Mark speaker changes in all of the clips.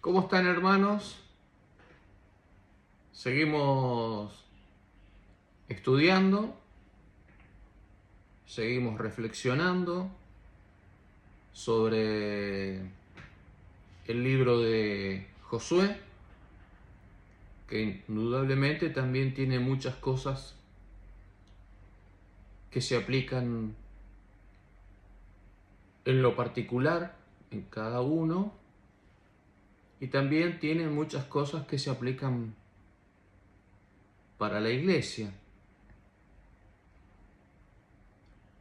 Speaker 1: ¿Cómo están, hermanos? Seguimos estudiando, seguimos reflexionando sobre el libro de Josué, que indudablemente también tiene muchas cosas que se aplican en lo particular en cada uno, y también tiene muchas cosas que se aplican para la iglesia.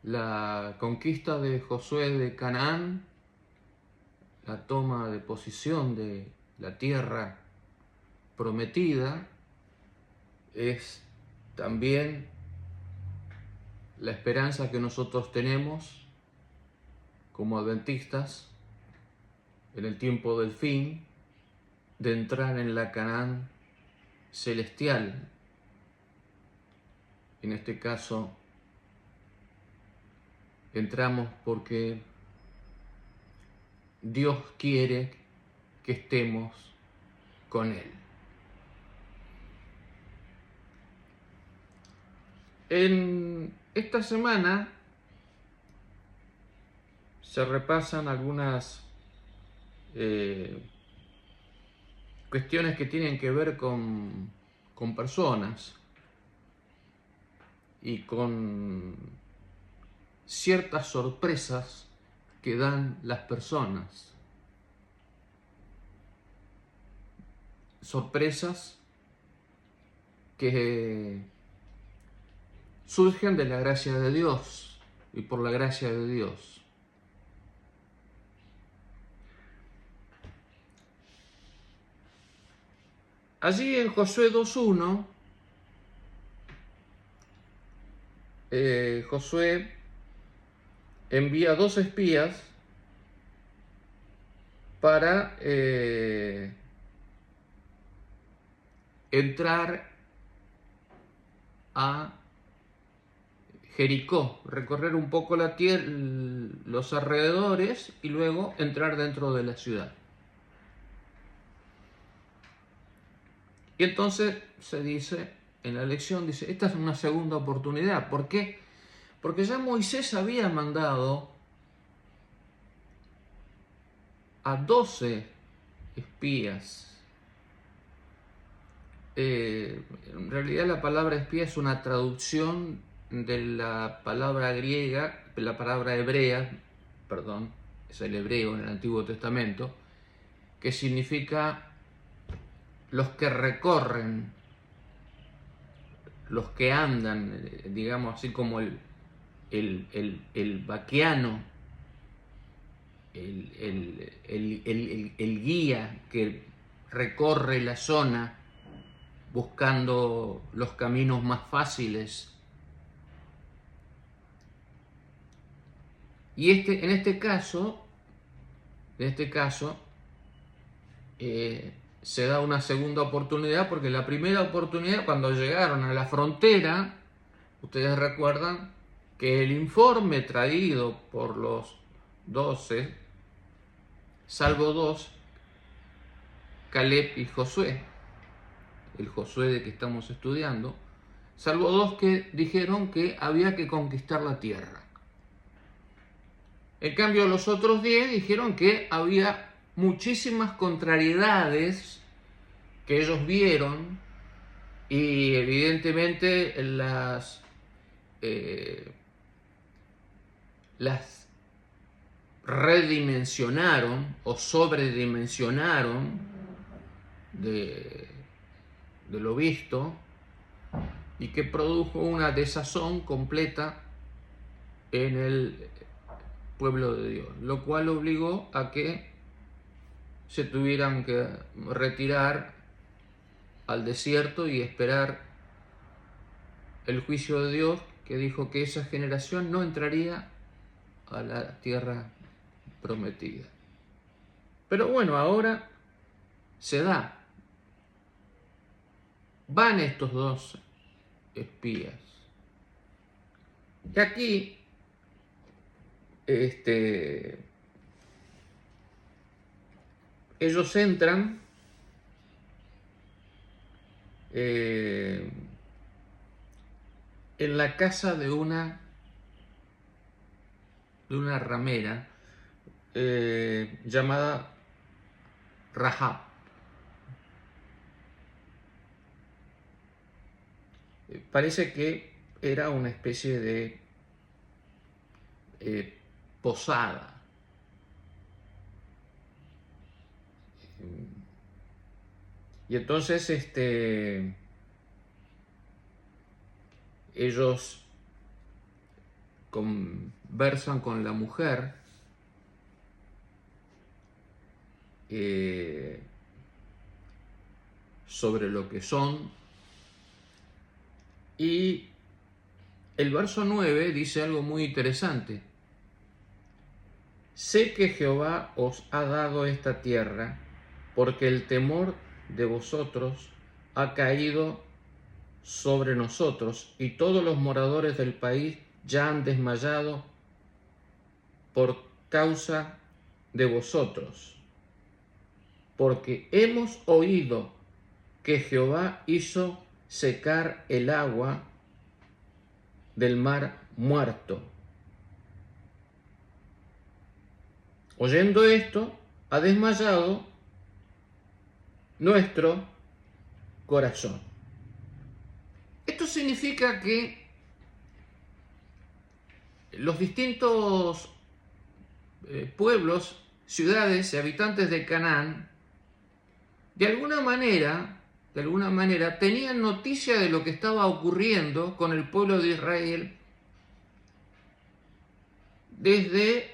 Speaker 1: La conquista de Josué de Canaán, la toma de posesión de la tierra prometida, es también la esperanza que nosotros tenemos como adventistas en el tiempo del fin, de entrar en la Canaán celestial. En este caso, entramos porque Dios quiere que estemos con Él. En esta semana se repasan algunas cuestiones que tienen que ver con personas y con ciertas sorpresas que dan las personas. Sorpresas que surgen de la gracia de Dios y por la gracia de Dios. Allí en Josué 2:1, Josué envía 2 espías para entrar a Jericó, recorrer un poco la tierra, los alrededores, y luego entrar dentro de la ciudad. Y entonces se dice, en la lección dice, esta es una segunda oportunidad. ¿Por qué? Porque ya Moisés había mandado a 12 espías. En realidad la palabra espía es una traducción de la palabra griega, la palabra hebrea, perdón, es el hebreo en el Antiguo Testamento, que significa los que recorren, los que andan, digamos así como el vaquiano, el guía que recorre la zona buscando los caminos más fáciles. Y en este caso, se da una segunda oportunidad, porque la primera oportunidad, cuando llegaron a la frontera, ustedes recuerdan que el informe traído por los 12, salvo 2, Caleb y Josué, el Josué de que estamos estudiando, salvo 2 que dijeron que había que conquistar la tierra. En cambio, los otros 10 dijeron que había muchísimas contrariedades que ellos vieron, y evidentemente las redimensionaron o sobredimensionaron de lo visto, y que produjo una desazón completa en el pueblo de Dios, lo cual obligó a que se tuvieran que retirar al desierto y esperar el juicio de Dios, que dijo que esa generación no entraría a la tierra prometida. Pero bueno, ahora se da. Van estos 2 espías. Y aquí ellos entran en la casa de una ramera llamada Rahab. Parece que era una especie de posada. Y entonces ellos conversan con la mujer sobre lo que son, y el verso 9 dice algo muy interesante: sé que Jehová os ha dado esta tierra, porque el temor de vosotros ha caído sobre nosotros, y todos los moradores del país ya han desmayado por causa de vosotros, porque hemos oído que Jehová hizo secar el agua del mar muerto. Oyendo esto, ha desmayado nuestro corazón. Esto significa que los distintos pueblos, ciudades y habitantes de Canaán, de alguna manera, tenían noticia de lo que estaba ocurriendo con el pueblo de Israel desde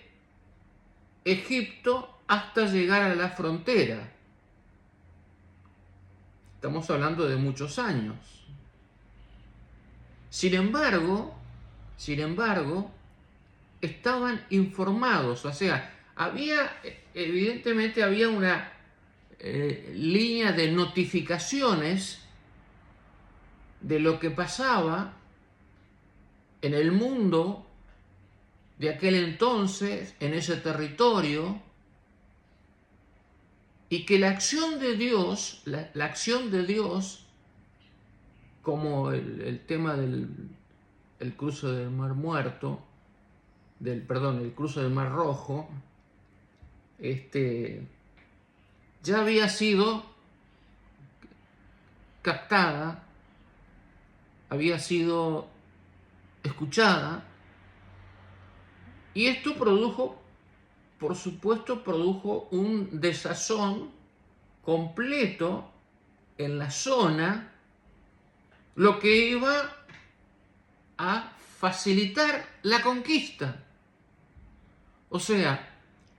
Speaker 1: Egipto hasta llegar a la frontera. Estamos hablando de muchos años. Sin embargo, estaban informados, o sea, evidentemente había una línea de notificaciones de lo que pasaba en el mundo de aquel entonces, en ese territorio, y que la acción de Dios, la acción de Dios, como el tema del cruce del Mar Muerto, el cruce del Mar Rojo, ya había sido captada, había sido escuchada, y esto produjo, por supuesto, un desazón completo en la zona, lo que iba a facilitar la conquista. O sea,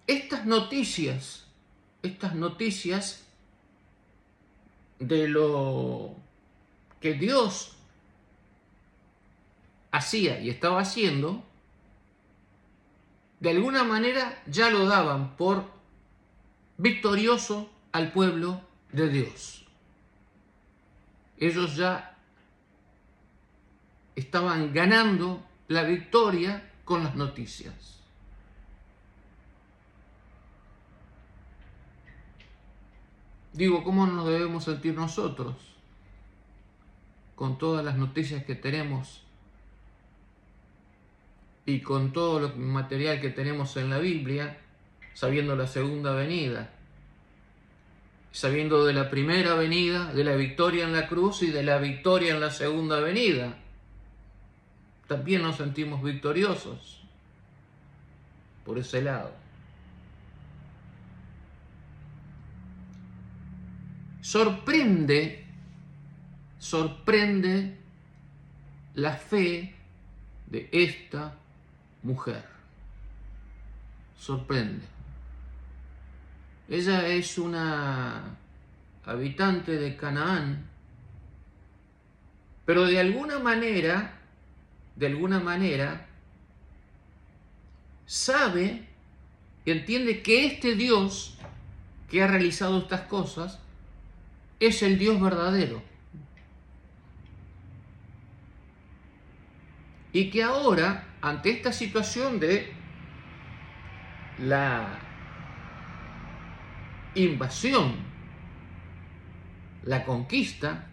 Speaker 1: estas noticias de lo que Dios hacía y estaba haciendo, de alguna manera ya lo daban por victorioso al pueblo de Dios. Ellos ya estaban ganando la victoria con las noticias. Digo, ¿cómo nos debemos sentir nosotros con todas las noticias que tenemos y con todo el material que tenemos en la Biblia, sabiendo la segunda venida, sabiendo de la primera venida, de la victoria en la cruz y de la victoria en la segunda venida? También nos sentimos victoriosos por ese lado. Sorprende la fe de esta mujer. Sorprende. Ella es una habitante de Canaán, pero de alguna manera sabe y entiende que este Dios que ha realizado estas cosas es el Dios verdadero. Y que ahora, ante esta situación de la invasión, la conquista,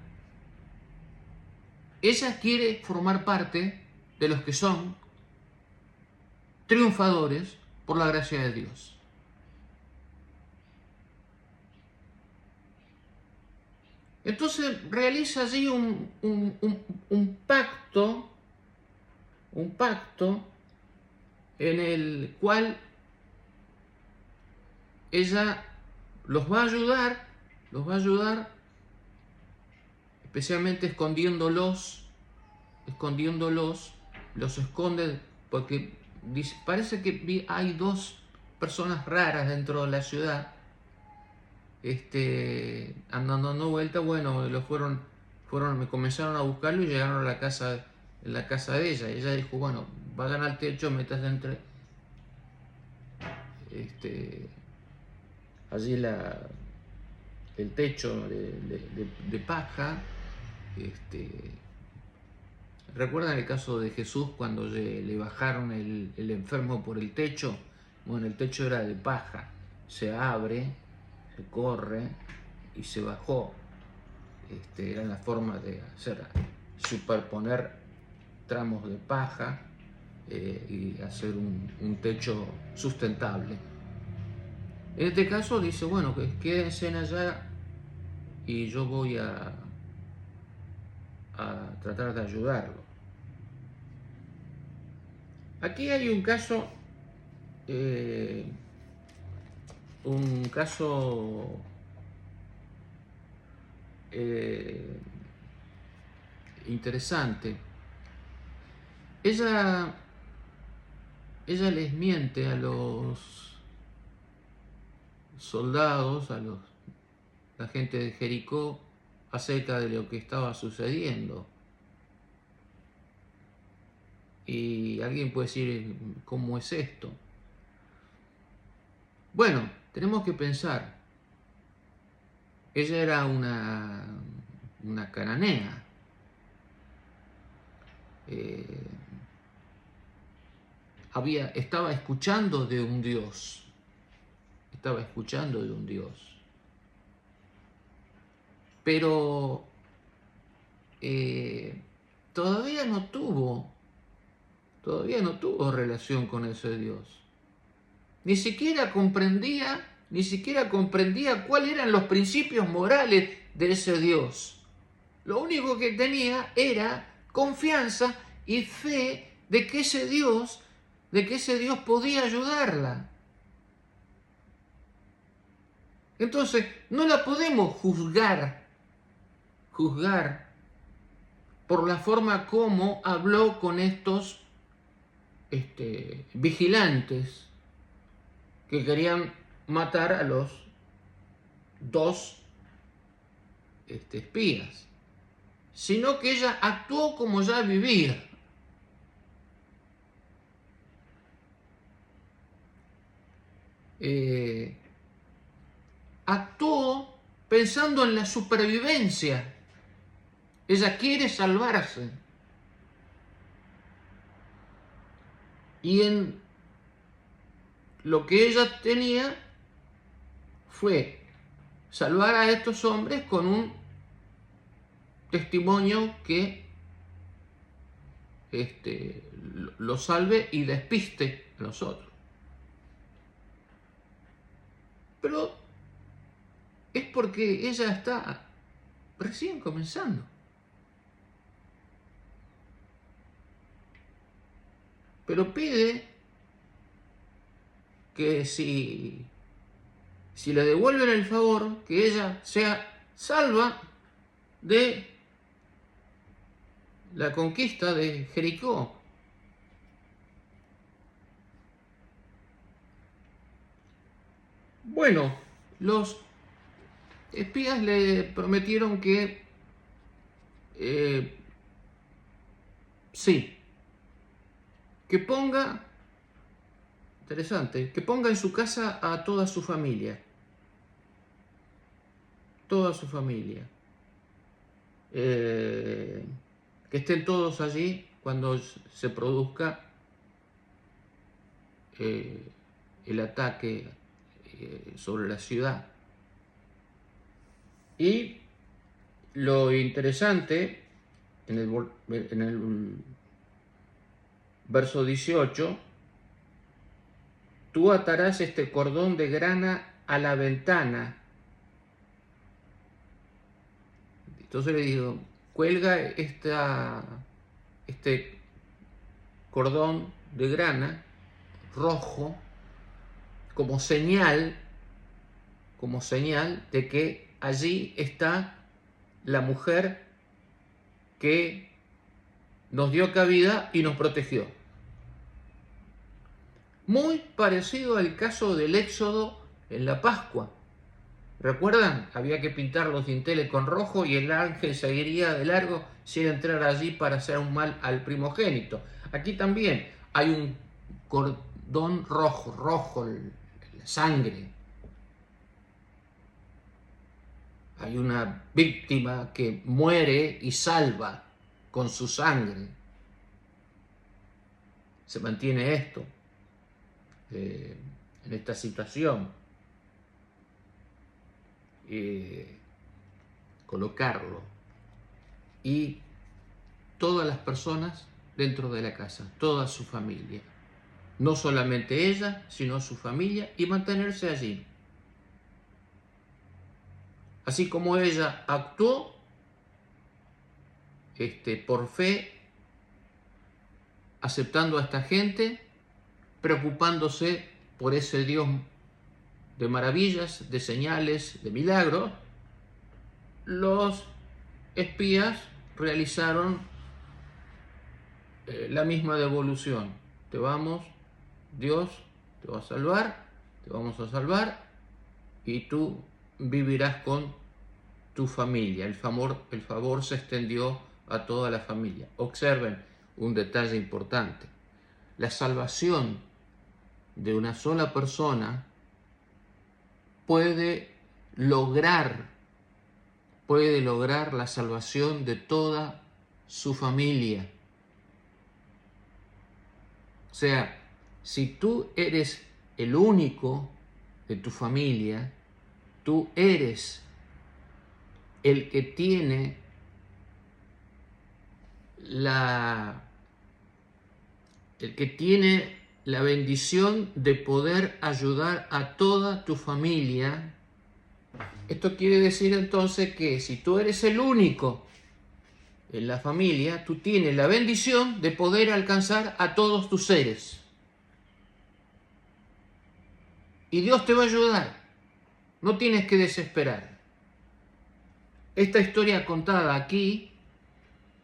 Speaker 1: ella quiere formar parte de los que son triunfadores por la gracia de Dios. Entonces realiza allí un pacto en el cual ella los va a ayudar, especialmente escondiéndolos, los esconde, porque parece que hay dos personas raras dentro de la ciudad, dando vuelta. Bueno, me comenzaron a buscarlo y llegaron a la casa de ella. Ella dijo, bueno, vayan al techo, métanse entre allí el techo de paja. ¿Recuerdan el caso de Jesús cuando le bajaron el enfermo por el techo? Bueno, el techo era de paja, se abre, se corre y se bajó. Era la forma de superponer tramos de paja y hacer un techo sustentable. En este caso dice, bueno, quédense allá y yo voy a tratar de ayudarlo. Aquí hay un caso interesante. Ella les miente a los soldados, la gente de Jericó, acerca de lo que estaba sucediendo. Y alguien puede decir, ¿cómo es esto? Bueno, tenemos que pensar. Ella era una cananea. Estaba escuchando de un Dios. Pero todavía no tuvo relación con ese Dios. Ni siquiera comprendía cuáles eran los principios morales de ese Dios. Lo único que tenía era confianza y fe de que ese Dios podía ayudarla. Entonces, no la podemos juzgar por la forma como habló con estos vigilantes que querían matar a los dos espías, sino que ella actuó como ya vivía. Actuó pensando en la supervivencia. Ella quiere salvarse. Y en lo que ella tenía fue salvar a estos hombres con un testimonio que lo salve y despiste a los otros. Pero es porque ella está recién comenzando. Pero pide que si le devuelven el favor, que ella sea salva de la conquista de Jericó. Bueno, los espías le prometieron que sí, que ponga en su casa a toda su familia. Que estén todos allí cuando se produzca el ataque sobre la ciudad. Y lo interesante, en el verso 18, tú atarás este cordón de grana a la ventana. Entonces le digo, cuelga este cordón de grana rojo como señal de que allí está la mujer que nos dio cabida y nos protegió. Muy parecido al caso del Éxodo en la Pascua. ¿Recuerdan? Había que pintar los dinteles con rojo y el ángel seguiría de largo sin entrar allí para hacer un mal al primogénito. Aquí también hay un cordón rojo, la sangre. Hay una víctima que muere y salva con su sangre. Se mantiene esto en esta situación. Colocarlo. Y todas las personas dentro de la casa, toda su familia. No solamente ella, sino su familia, y mantenerse allí. Así como ella actuó por fe, aceptando a esta gente, preocupándose por ese Dios de maravillas, de señales, de milagros, los espías realizaron la misma devolución. Dios te va a salvar, te vamos a salvar y tú vivirás con tu familia. El favor se extendió a toda la familia. Observen un detalle importante. La salvación de una sola persona puede lograr la salvación de toda su familia. O sea, si tú eres el único de tu familia, tú eres el que tiene la bendición de poder ayudar a toda tu familia. Esto quiere decir entonces que si tú eres el único en la familia, tú tienes la bendición de poder alcanzar a todos tus seres. Y Dios te va a ayudar. No tienes que desesperar. Esta historia contada aquí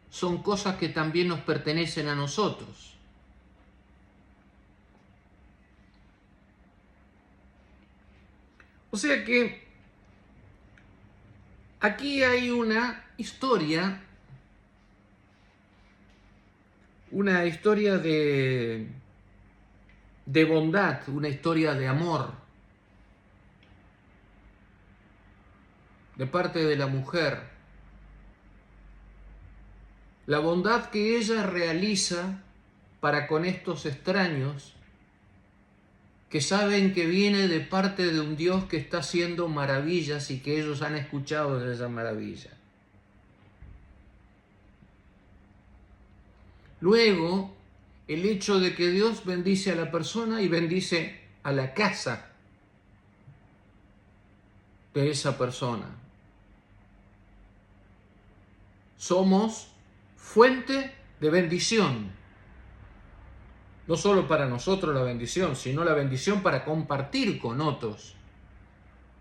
Speaker 1: son cosas que también nos pertenecen a nosotros. O sea que aquí hay una historia de bondad, una historia de amor de parte de la mujer. La bondad que ella realiza para con estos extraños que saben que viene de parte de un Dios que está haciendo maravillas y que ellos han escuchado de esa maravilla. Luego, el hecho de que Dios bendice a la persona y bendice a la casa de esa persona. Somos fuente de bendición. No solo para nosotros la bendición, sino la bendición para compartir con otros,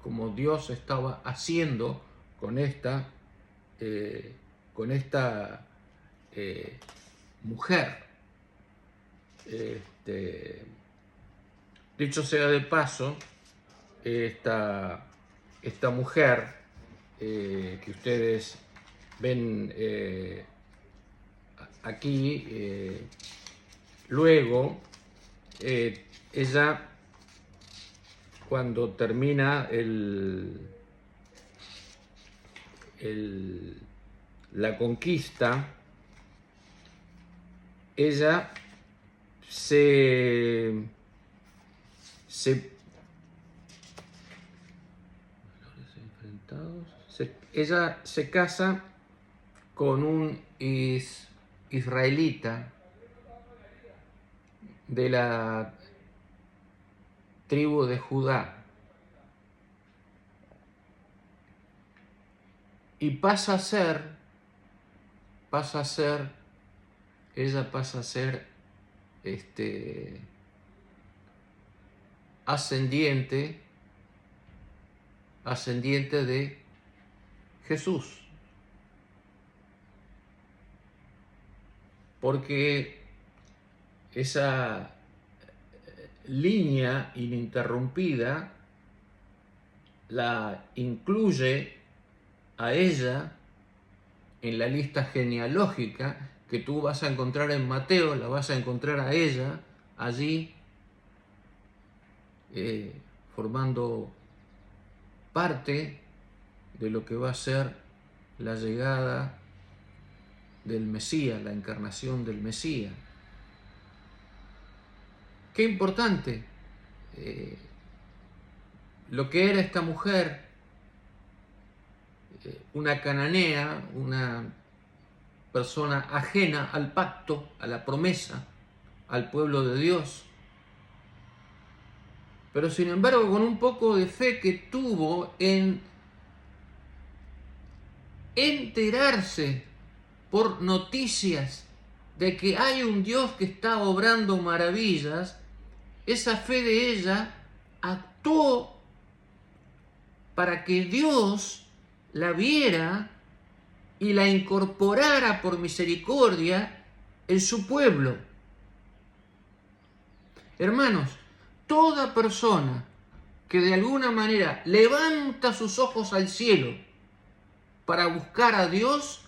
Speaker 1: como Dios estaba haciendo con esta mujer. Dicho sea de paso, esta mujer que ustedes ven aquí, luego ella, cuando termina la conquista, ella se ella se casa con un israelita de la tribu de Judá y ella pasa a ser ascendiente de Jesús, porque esa línea ininterrumpida la incluye a ella en la lista genealógica que tú vas a encontrar en Mateo, la vas a encontrar a ella allí formando parte de lo que va a ser la llegada del Mesías, la encarnación del Mesías. Qué importante lo que era esta mujer, una cananea, una persona ajena al pacto, a la promesa, al pueblo de Dios, pero sin embargo con un poco de fe que tuvo en enterarse por noticias de que hay un Dios que está obrando maravillas, esa fe de ella actuó para que Dios la viera y la incorporara por misericordia en su pueblo. Hermanos, toda persona que de alguna manera levanta sus ojos al cielo para buscar a Dios,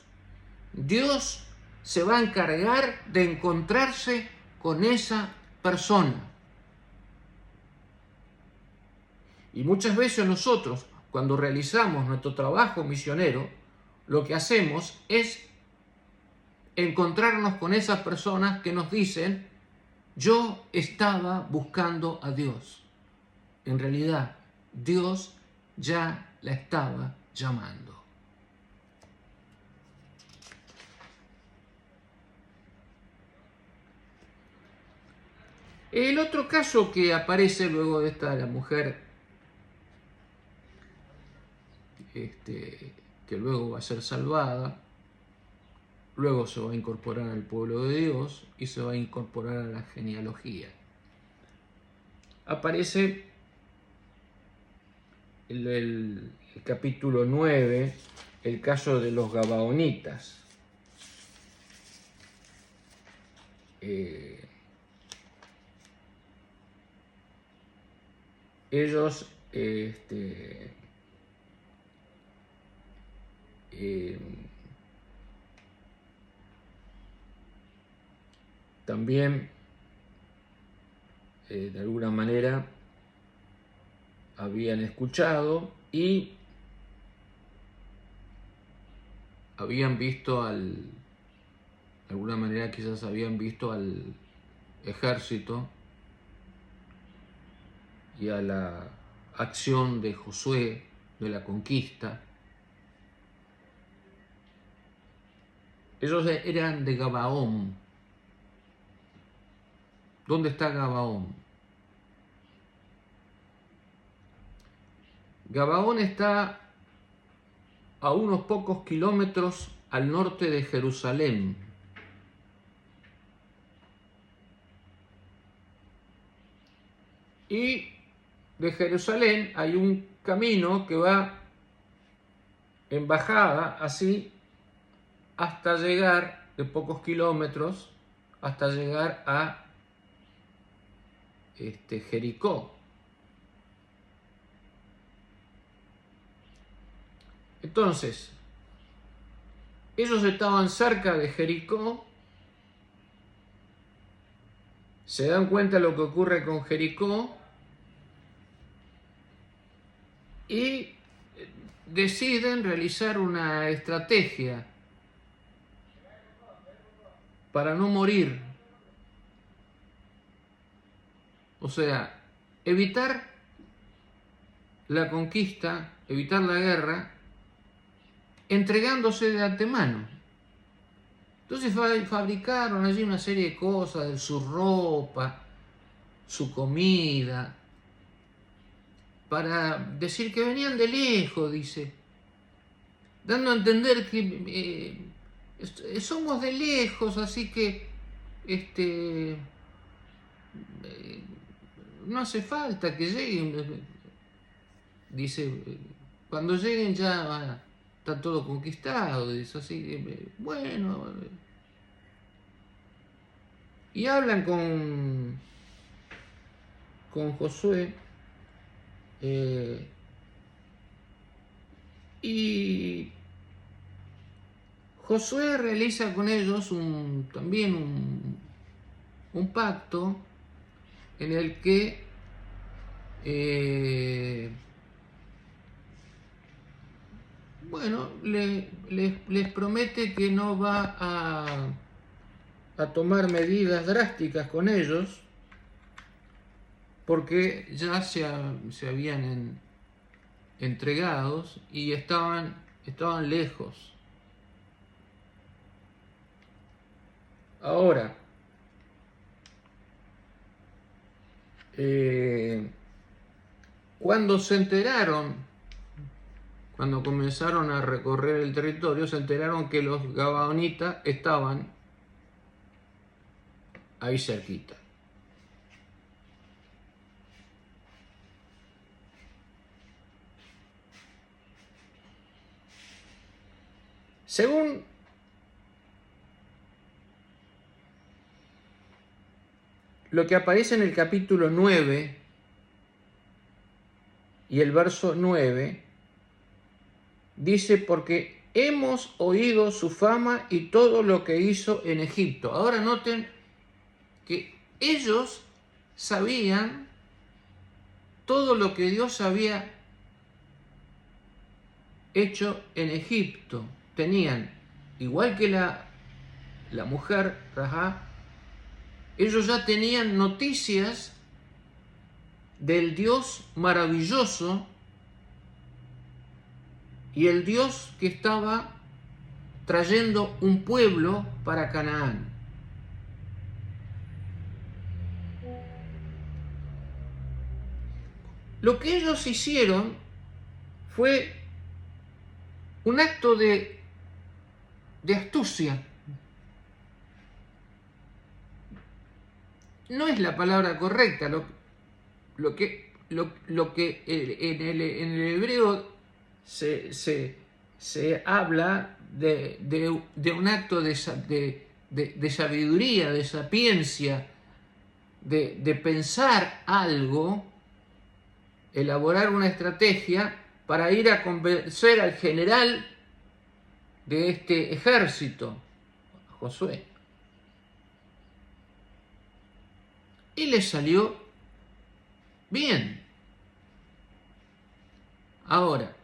Speaker 1: Dios se va a encargar de encontrarse con esa persona. Y muchas veces nosotros, cuando realizamos nuestro trabajo misionero, lo que hacemos es encontrarnos con esas personas que nos dicen: yo estaba buscando a Dios. En realidad, Dios ya la estaba llamando. El otro caso que aparece luego de esta, la mujer que luego va a ser salvada, luego se va a incorporar al pueblo de Dios y se va a incorporar a la genealogía. Aparece el capítulo 9, el caso de los gabaonitas. Ellos también de alguna manera habían escuchado y habían visto de alguna manera quizás habían visto al ejército y a la acción de Josué, de la conquista. Ellos eran de Gabaón. ¿Dónde está Gabaón? Gabaón está a unos pocos kilómetros al norte de Jerusalén. Y de Jerusalén hay un camino que va en bajada, así, hasta llegar, de pocos kilómetros, hasta llegar a Jericó. Entonces, ellos estaban cerca de Jericó, se dan cuenta de lo que ocurre con Jericó y deciden realizar una estrategia para no morir. O sea, evitar la conquista, evitar la guerra, entregándose de antemano. Entonces fabricaron allí una serie de cosas, su ropa, su comida, para decir que venían de lejos, dice, dando a entender que somos de lejos, así que no hace falta que lleguen. Dice, cuando lleguen ya está todo conquistado, dice, así que, bueno. Y hablan con Josué, y Josué realiza con ellos también un pacto en el que bueno, les promete que no va a tomar medidas drásticas con ellos, porque ya se habían entregados y estaban lejos. Ahora, cuando se enteraron, cuando comenzaron a recorrer el territorio, se enteraron que los gabaonitas estaban ahí cerquita. Según lo que aparece en el capítulo 9 y el verso 9, dice, porque hemos oído su fama y todo lo que hizo en Egipto. Ahora noten que ellos sabían todo lo que Dios había hecho en Egipto. Tenían, igual que la mujer Rahab, ellos ya tenían noticias del Dios maravilloso y el Dios que estaba trayendo un pueblo para Canaán. Lo que ellos hicieron fue un acto de astucia. No es la palabra correcta. Lo que en el hebreo se habla de un acto de sabiduría, de sapiencia, de pensar algo, elaborar una estrategia para ir a convencer al general de este ejército, Josué. Y le salió bien. Ahora,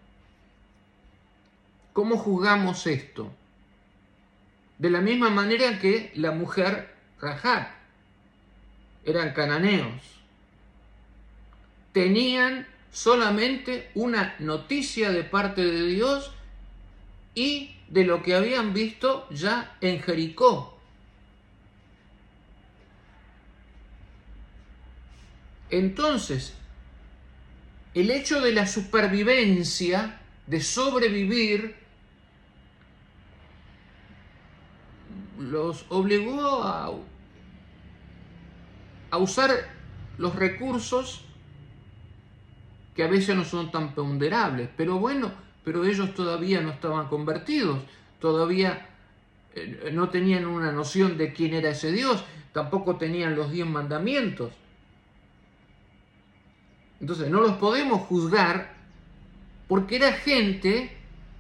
Speaker 1: ¿cómo juzgamos esto? De la misma manera que la mujer Rahab. Eran cananeos. Tenían solamente una noticia de parte de Dios y de lo que habían visto ya en Jericó. Entonces, el hecho de la supervivencia, de sobrevivir, los obligó a usar los recursos que a veces no son tan ponderables, pero bueno, pero ellos todavía no estaban convertidos, todavía no tenían una noción de quién era ese Dios, tampoco tenían los 10 mandamientos. Entonces no los podemos juzgar porque era gente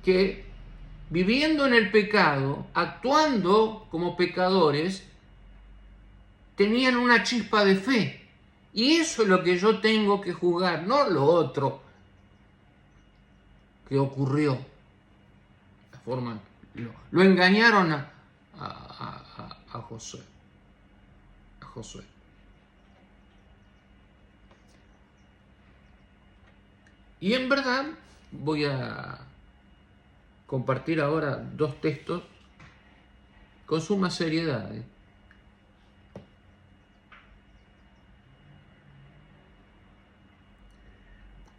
Speaker 1: que viviendo en el pecado, actuando como pecadores, tenían una chispa de fe. Y eso es lo que yo tengo que juzgar, no lo otro que ocurrió. La forma, lo engañaron a Josué. Y en verdad voy a compartir ahora dos textos con suma seriedad.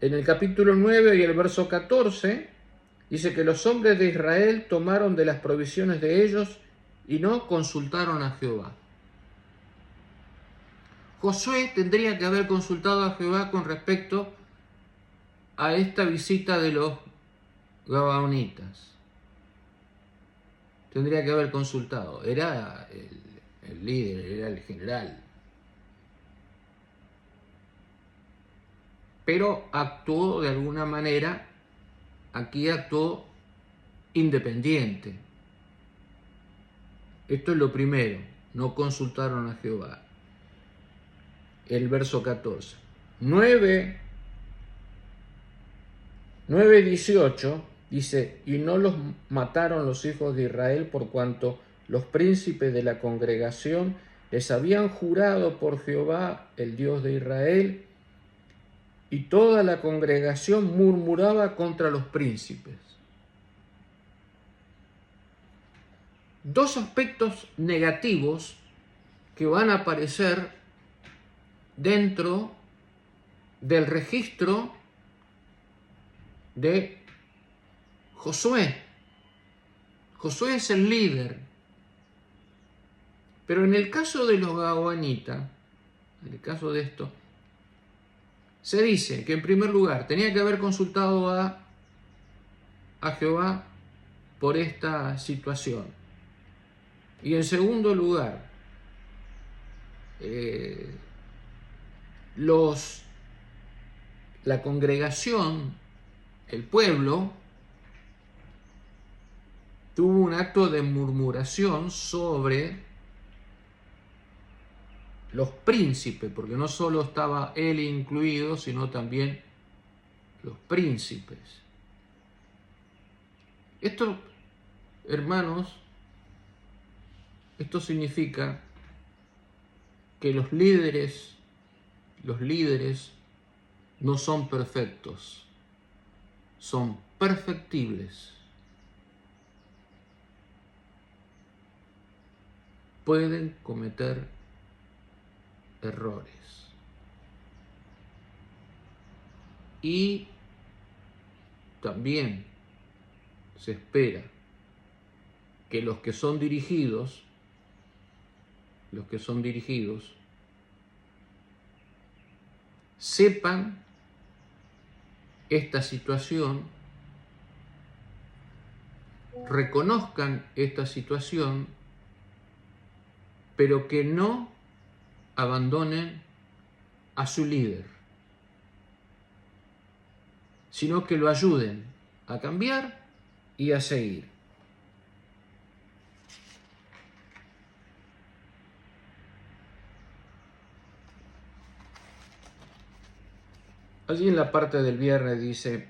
Speaker 1: En el capítulo 9 y el verso 14 dice que los hombres de Israel tomaron de las provisiones de ellos y no consultaron a Jehová. Josué tendría que haber consultado a Jehová con respecto a esta visita de los gabaonitas. Tendría que haber consultado. Era el líder, era el general. Pero actuó de alguna manera, aquí actuó independiente. Esto es lo primero, no consultaron a Jehová. El verso 14. 9:18 dice, y no los mataron los hijos de Israel por cuanto los príncipes de la congregación les habían jurado por Jehová, el Dios de Israel, y toda la congregación murmuraba contra los príncipes. Dos aspectos negativos que van a aparecer dentro del registro de Josué. Josué es el líder. Pero en el caso de los gabaonitas, en el caso de esto, se dice que en primer lugar tenía que haber consultado a Jehová por esta situación. Y en segundo lugar, la congregación, el pueblo, tuvo un acto de murmuración sobre los príncipes, porque no solo estaba él incluido, sino también los príncipes. Esto, hermanos, esto significa que los líderes no son perfectos, son perfectibles. Pueden cometer errores. Y también se espera que los que son dirigidos sepan esta situación, reconozcan esta situación, pero que no abandonen a su líder, sino que lo ayuden a cambiar y a seguir. Allí en la parte del viernes dice,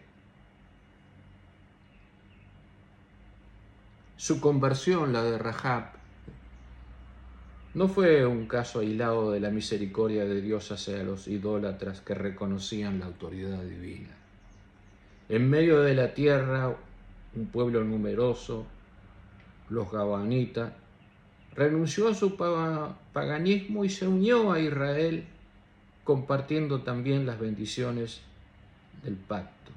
Speaker 1: su conversión, la de Rahab, no fue un caso aislado de la misericordia de Dios hacia los idólatras que reconocían la autoridad divina. En medio de la tierra, un pueblo numeroso, los gabaonitas, renunció a su paganismo y se unió a Israel, compartiendo también las bendiciones del pacto.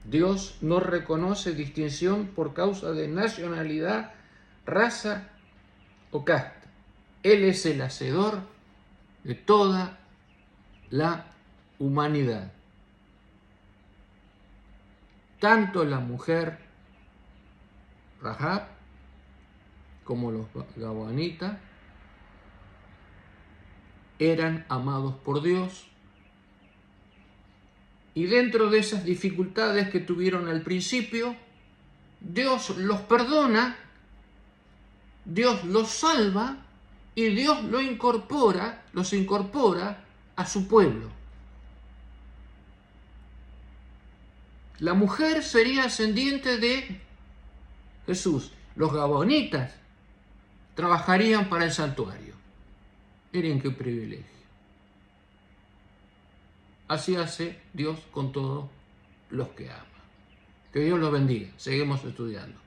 Speaker 1: Dios no reconoce distinción por causa de nacionalidad, raza o casta. Él es el hacedor de toda la humanidad. Tanto la mujer Rahab como los gabaonitas eran amados por Dios, y dentro de esas dificultades que tuvieron al principio, Dios los perdona, Dios los salva y Dios los incorpora a su pueblo. La mujer sería ascendiente de Jesús. Los gabaonitas trabajarían para el santuario. Miren qué privilegio. Así hace Dios con todos los que ama. Que Dios los bendiga. Seguimos estudiando.